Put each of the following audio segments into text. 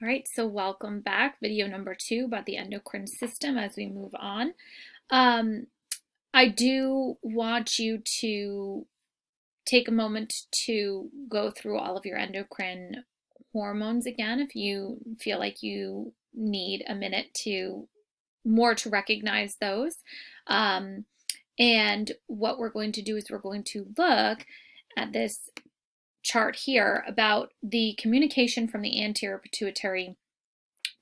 All right, so welcome back. Video number 2 about the endocrine system as we move on. Um, I do want you to take a moment to go through all of your endocrine hormones again if you feel like you need a minute to recognize those. Um, and what we're going to do is we're going to look at this chart here about the communication from the anterior pituitary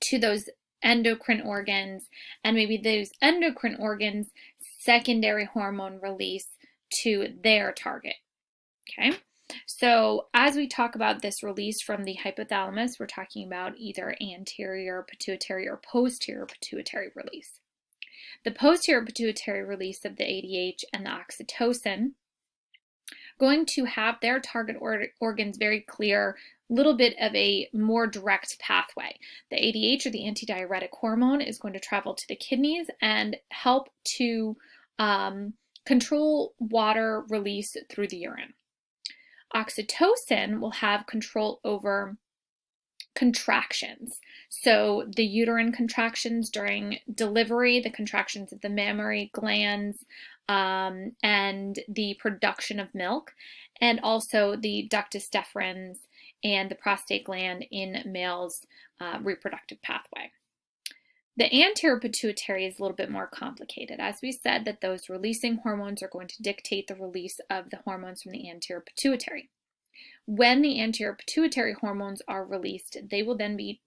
to those endocrine organs, and maybe those endocrine organs secondary hormone release to their target. Okay, so as we talk about this release from the hypothalamus, we're talking about either anterior pituitary or posterior pituitary release. The posterior pituitary release of the ADH and the oxytocin going to have their target organs very clear, little bit of a more direct pathway. The ADH, or the antidiuretic hormone, is going to travel to the kidneys and help to control water release through the urine. Oxytocin will have control over contractions. So the uterine contractions during delivery, the contractions of the mammary glands, and the production of milk, and also the ductus deferens and the prostate gland in males' reproductive pathway. The anterior pituitary is a little bit more complicated. As we said, that those releasing hormones are going to dictate the release of the hormones from the anterior pituitary. When the anterior pituitary hormones are released, they will then be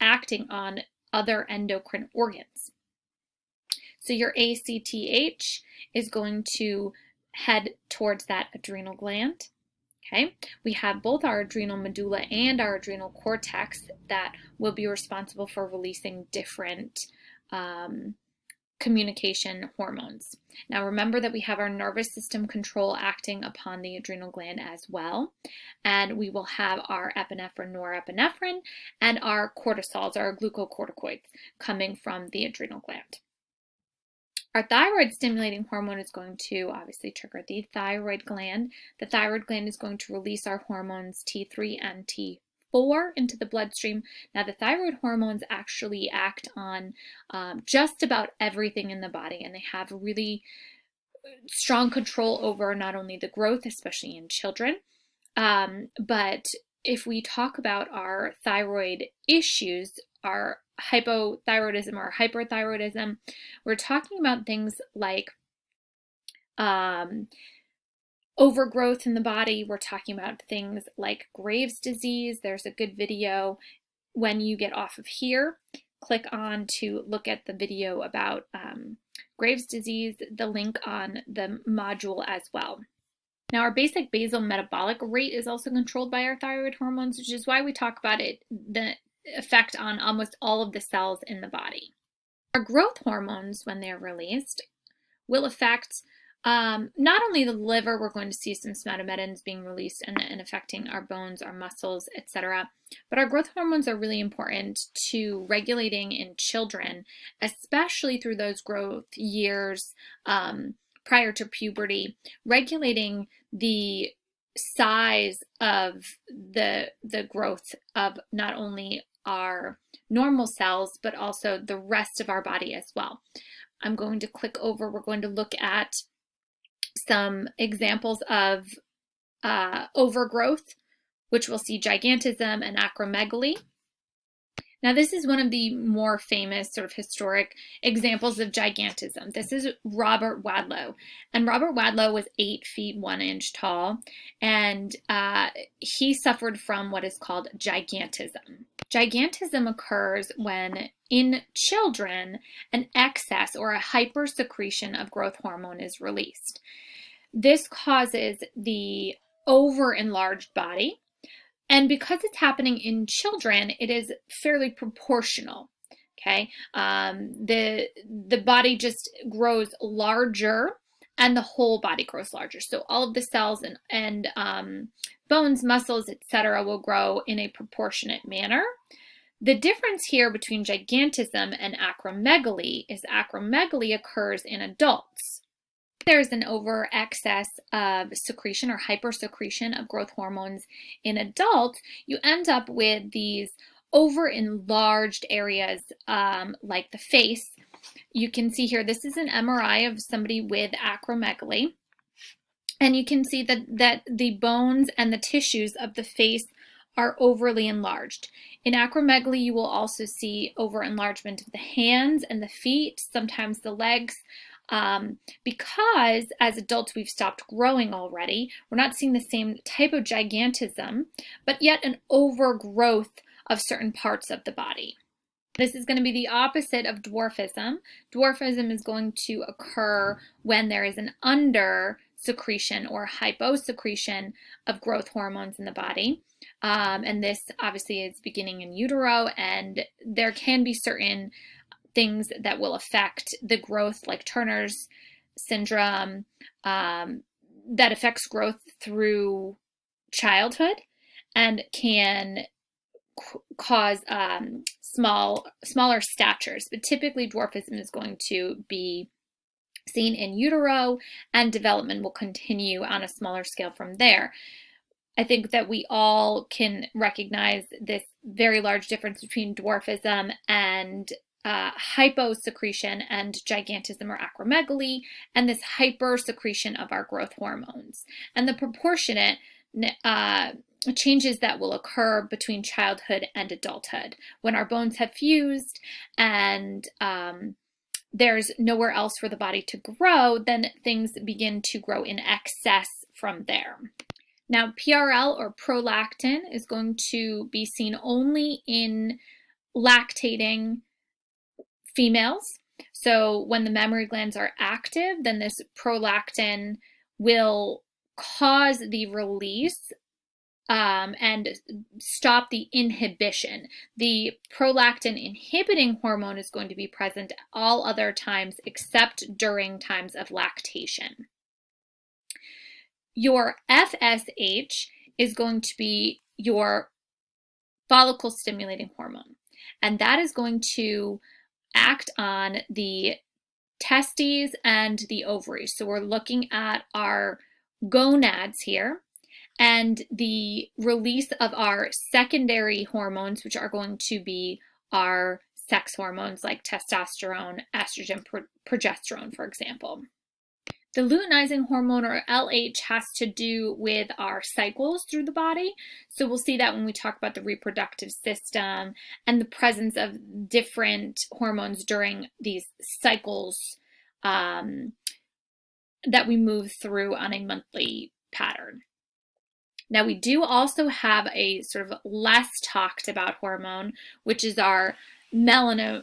acting on other endocrine organs. So your ACTH is going to head towards that adrenal gland. Okay, we have both our adrenal medulla and our adrenal cortex that will be responsible for releasing different communication hormones. Now remember that we have our nervous system control acting upon the adrenal gland as well, and we will have our epinephrine, norepinephrine, and our cortisols, our glucocorticoids, coming from the adrenal gland. Our thyroid stimulating hormone is going to obviously trigger the thyroid gland. The thyroid gland is going to release our hormones T3 and T4 into the bloodstream. Now, the thyroid hormones actually act on just about everything in the body, and they have really strong control over not only the growth, especially in children, but if we talk about our thyroid issues, our hypothyroidism or hyperthyroidism, we're talking about things like overgrowth in the body. We're talking about things like Graves' disease. There's a good video when you get off of here. Click on to look at the video about Graves' disease, the link on the module as well. Now, our basic basal metabolic rate is also controlled by our thyroid hormones, which is why we talk about it, the effect on almost all of the cells in the body. Our growth hormones, when they're released, will affect not only the liver. We're going to see some somatotropins being released and affecting our bones, our muscles, etc. But our growth hormones are really important to regulating in children, especially through those growth years prior to puberty, regulating the size of the growth of not only our normal cells, but also the rest of our body as well. I'm going to click over. We're going to look at some examples of overgrowth, which we'll see gigantism and acromegaly. Now, this is one of the more famous sort of historic examples of gigantism. This is Robert Wadlow, and Robert Wadlow was 8 feet 1 inch tall, and he suffered from what is called gigantism. Gigantism occurs when, in children, an excess or a hypersecretion of growth hormone is released. This causes the over-enlarged body, and because it's happening in children, it is fairly proportional. Okay, the body just grows larger, and the whole body grows larger. So all of the cells and bones, muscles, etc., will grow in a proportionate manner. The difference here between gigantism and acromegaly is acromegaly occurs in adults. There's an over excess of secretion or hypersecretion of growth hormones in adults, you end up with these over enlarged areas like the face. You can see here, this is an MRI of somebody with acromegaly. And you can see that the bones and the tissues of the face are overly enlarged. In acromegaly, you will also see over enlargement of the hands and the feet, sometimes the legs, because as adults we've stopped growing already. We're not seeing the same type of gigantism, but yet an overgrowth of certain parts of the body. This is going to be the opposite of dwarfism. Dwarfism is going to occur when there is an under secretion or hyposecretion of growth hormones in the body. And this obviously is beginning in utero, and there can be certain things that will affect the growth, like Turner's syndrome, that affects growth through childhood and can cause smaller statures. But typically dwarfism is going to be seen in utero, and development will continue on a smaller scale from there. I think that we all can recognize this very large difference between dwarfism and hyposecretion and gigantism or acromegaly, and this hypersecretion of our growth hormones, and the proportionate changes that will occur between childhood and adulthood. When our bones have fused and there's nowhere else for the body to grow, then things begin to grow in excess from there. Now, PRL or prolactin is going to be seen only in lactating females. So when the mammary glands are active, then this prolactin will cause the release and stop the inhibition. The prolactin inhibiting hormone is going to be present all other times except during times of lactation. Your FSH is going to be your follicle stimulating hormone, and that is going to act on the testes and the ovaries. So we're looking at our gonads here, and the release of our secondary hormones, which are going to be our sex hormones like testosterone, estrogen, progesterone, for example. The luteinizing hormone, or LH, has to do with our cycles through the body. So we'll see that when we talk about the reproductive system and the presence of different hormones during these cycles that we move through on a monthly pattern. Now, we do also have a sort of less talked about hormone, which is our melanin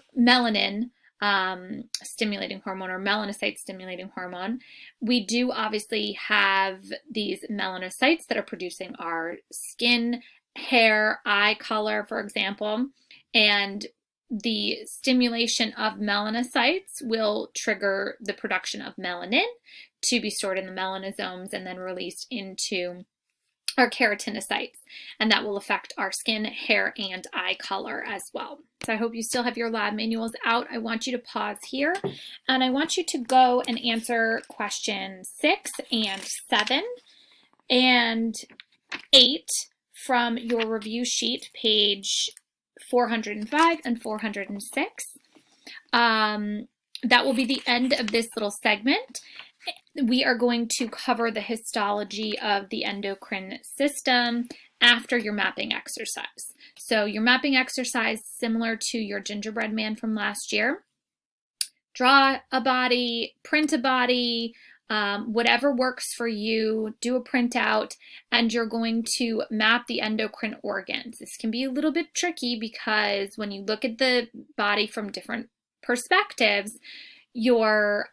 stimulating hormone, or melanocyte stimulating hormone. We do obviously have these melanocytes that are producing our skin, hair, eye color, for example, and the stimulation of melanocytes will trigger the production of melanin to be stored in the melanosomes and then released into our keratinocytes, and that will affect our skin, hair, and eye color as well. So I hope you still have your lab manuals out. I want you to pause here, and I want you to go and answer question 6 and 7 and 8 from your review sheet, page 405 and 406. That will be the end of this little segment. We are going to cover the histology of the endocrine system after your mapping exercise. So your mapping exercise, similar to your gingerbread man from last year. Draw a body, print a body, whatever works for you, do a printout, and you're going to map the endocrine organs. This can be a little bit tricky because when you look at the body from different perspectives, your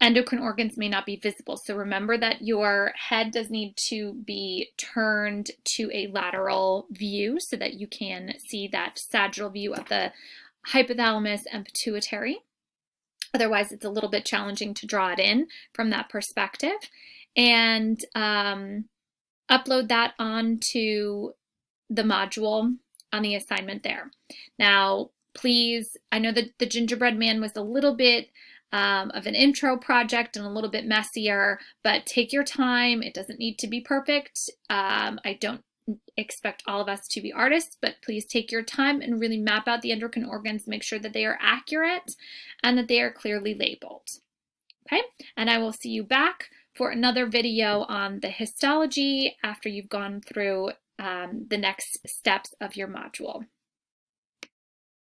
endocrine organs may not be visible. So remember that your head does need to be turned to a lateral view so that you can see that sagittal view of the hypothalamus and pituitary. Otherwise, it's a little bit challenging to draw it in from that perspective. And upload that onto the module on the assignment there. Now, please, I know that the gingerbread man was a little bit of an intro project and a little bit messier, but take your time. It doesn't need to be perfect. I don't expect all of us to be artists, but please take your time and really map out the endocrine organs, make sure that they are accurate and that they are clearly labeled. Okay, and I will see you back for another video on the histology after you've gone through the next steps of your module.